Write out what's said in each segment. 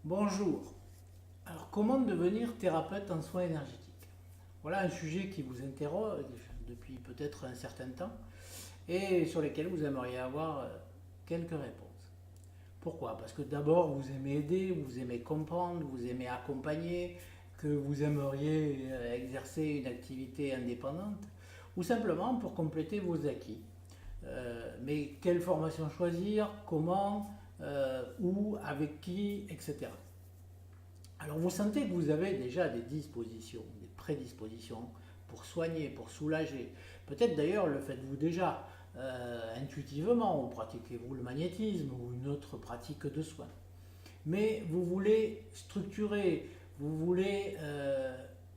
Bonjour. Alors, comment devenir thérapeute en soins énergétiques? Voilà un sujet qui vous interroge depuis peut-être un certain temps et sur lequel vous aimeriez avoir quelques réponses. Pourquoi? Parce que d'abord, vous aimez aider, vous aimez comprendre, vous aimez accompagner, que vous aimeriez exercer une activité indépendante ou simplement pour compléter vos acquis. Mais quelle formation choisir, comment, où, avec qui, etc. Alors vous sentez que vous avez déjà des dispositions, des prédispositions pour soigner, pour soulager. Peut-être d'ailleurs le faites-vous déjà intuitivement, ou pratiquez-vous le magnétisme ou une autre pratique de soins. Mais vous voulez structurer, vous voulez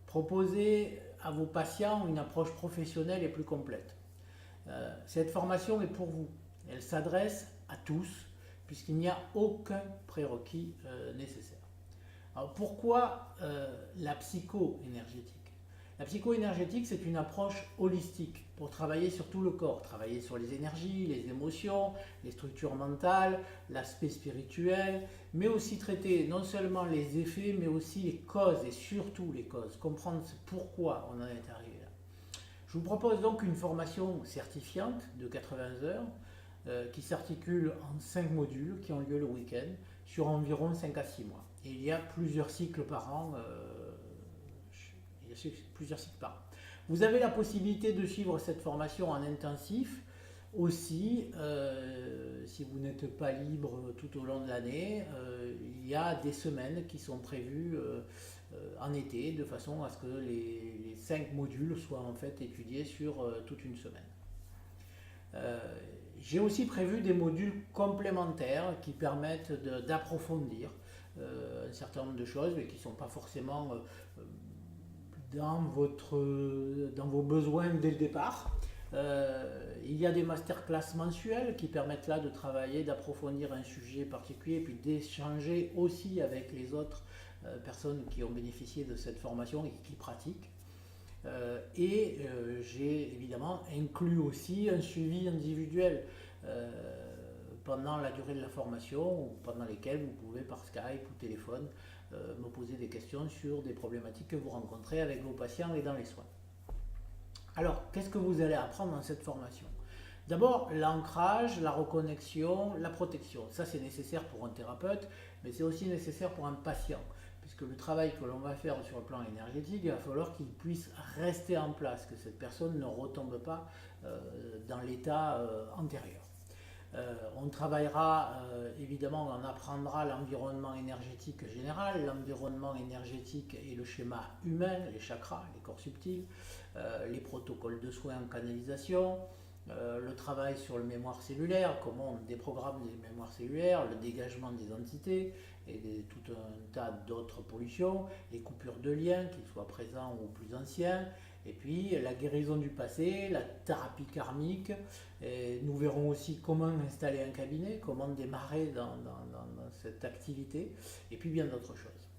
proposer à vos patients une approche professionnelle et plus complète. Cette formation est pour vous. Elle s'adresse à tous, puisqu'il n'y a aucun prérequis nécessaire. Alors pourquoi la psycho-énergétique? La psycho-énergétique, c'est une approche holistique pour travailler sur tout le corps, travailler sur les énergies, les émotions, les structures mentales, l'aspect spirituel, mais aussi traiter non seulement les effets, mais aussi les causes et surtout les causes, comprendre pourquoi on en est arrivé là. Je vous propose donc une formation certifiante de 80 heures qui s'articule en 5 modules qui ont lieu le week-end sur environ 5 à 6 mois. Et il y a plusieurs cycles par an. Plusieurs cycles par an. Vous avez la possibilité de suivre cette formation en intensif aussi, si vous n'êtes pas libre tout au long de l'année, il y a des semaines qui sont prévues en été, de façon à ce que les 5 modules soient en fait étudiés sur toute une semaine. Euh, j'ai aussi prévu des modules complémentaires qui permettent d'approfondir un certain nombre de choses, mais qui ne sont pas forcément dans vos besoins dès le départ. Il y a des masterclass mensuelles qui permettent là de travailler, d'approfondir un sujet particulier, et puis d'échanger aussi avec les autres personnes qui ont bénéficié de cette formation et qui pratiquent. J'ai évidemment inclus aussi un suivi individuel pendant la durée de la formation, ou pendant lesquelles vous pouvez par Skype ou téléphone me poser des questions sur des problématiques que vous rencontrez avec vos patients et dans les soins. Alors, qu'est-ce que vous allez apprendre dans cette formation? D'abord, l'ancrage, la reconnexion, la protection. Ça, c'est nécessaire pour un thérapeute, mais c'est aussi nécessaire pour un patient, puisque le travail que l'on va faire sur le plan énergétique, il va falloir qu'il puisse rester en place, que cette personne ne retombe pas dans l'état antérieur. On travaillera évidemment, on apprendra l'environnement énergétique général, l'environnement énergétique et le schéma humain, les chakras, les corps subtils, les protocoles de soins en canalisation, le travail sur le mémoire cellulaire, comment on déprogramme les mémoires cellulaires, le dégagement des entités et tout un tas d'autres pollutions, les coupures de liens, qu'ils soient présents ou plus anciens, et puis la guérison du passé, la thérapie karmique. Et nous verrons aussi comment installer un cabinet, comment démarrer dans cette activité, et puis bien d'autres choses.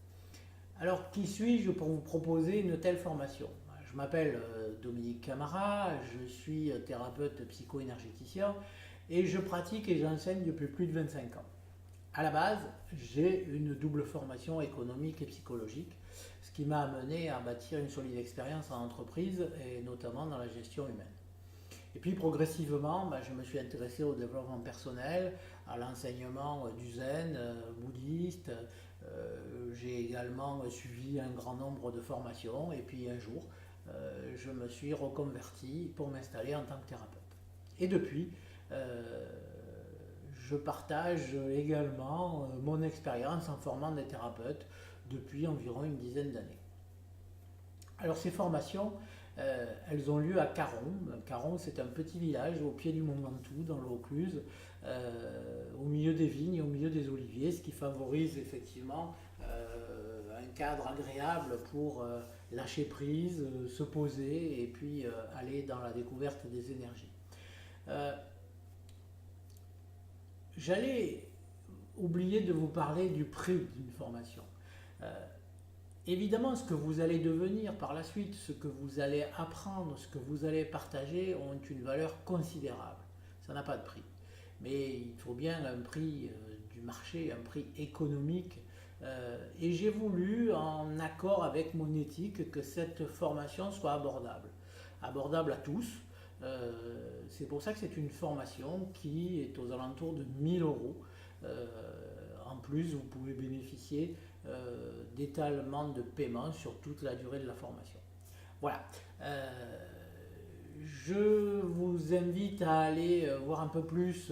Alors, qui suis-je pour vous proposer une telle formation? Je m'appelle Dominique Camara, je suis thérapeute psycho-énergéticien et je pratique et j'enseigne depuis plus de 25 ans. À la base, j'ai une double formation économique et psychologique, ce qui m'a amené à bâtir une solide expérience en entreprise et notamment dans la gestion humaine. Et puis progressivement, je me suis intéressé au développement personnel, à l'enseignement du zen bouddhiste. J'ai également suivi un grand nombre de formations et puis un jour, je me suis reconverti pour m'installer en tant que thérapeute. Et depuis, je partage également mon expérience en formant des thérapeutes depuis environ une dizaine d'années. Alors ces formations, elles ont lieu à Caron. Caron, c'est un petit village au pied du Mont Ventoux, dans le Vaucluse, au milieu des vignes, au milieu des oliviers, ce qui favorise effectivement un cadre agréable pour lâcher prise, se poser et puis aller dans la découverte des énergies. J'allais oublier de vous parler du prix d'une formation. Évidemment, ce que vous allez devenir par la suite, ce que vous allez apprendre, ce que vous allez partager ont une valeur considérable. Ça n'a pas de prix. Mais il faut bien un prix du marché, un prix économique Et j'ai voulu, en accord avec mon éthique, que cette formation soit abordable. Abordable à tous. C'est pour ça que c'est une formation qui est aux alentours de 1000 euros. En plus, vous pouvez bénéficier d'étalement de paiement sur toute la durée de la formation. Voilà. Je vous invite à aller voir un peu plus,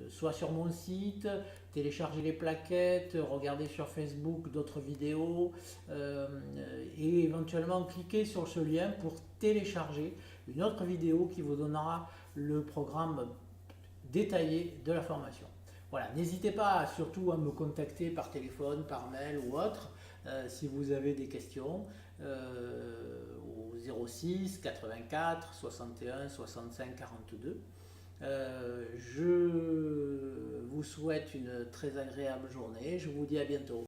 soit sur mon site, télécharger les plaquettes, regarder sur Facebook d'autres vidéos et éventuellement cliquer sur ce lien pour télécharger une autre vidéo qui vous donnera le programme détaillé de la formation. Voilà, n'hésitez pas surtout à me contacter par téléphone, par mail ou autre si vous avez des questions au 06 84 61 65 42. Je vous souhaite une très agréable journée. Je vous dis à bientôt.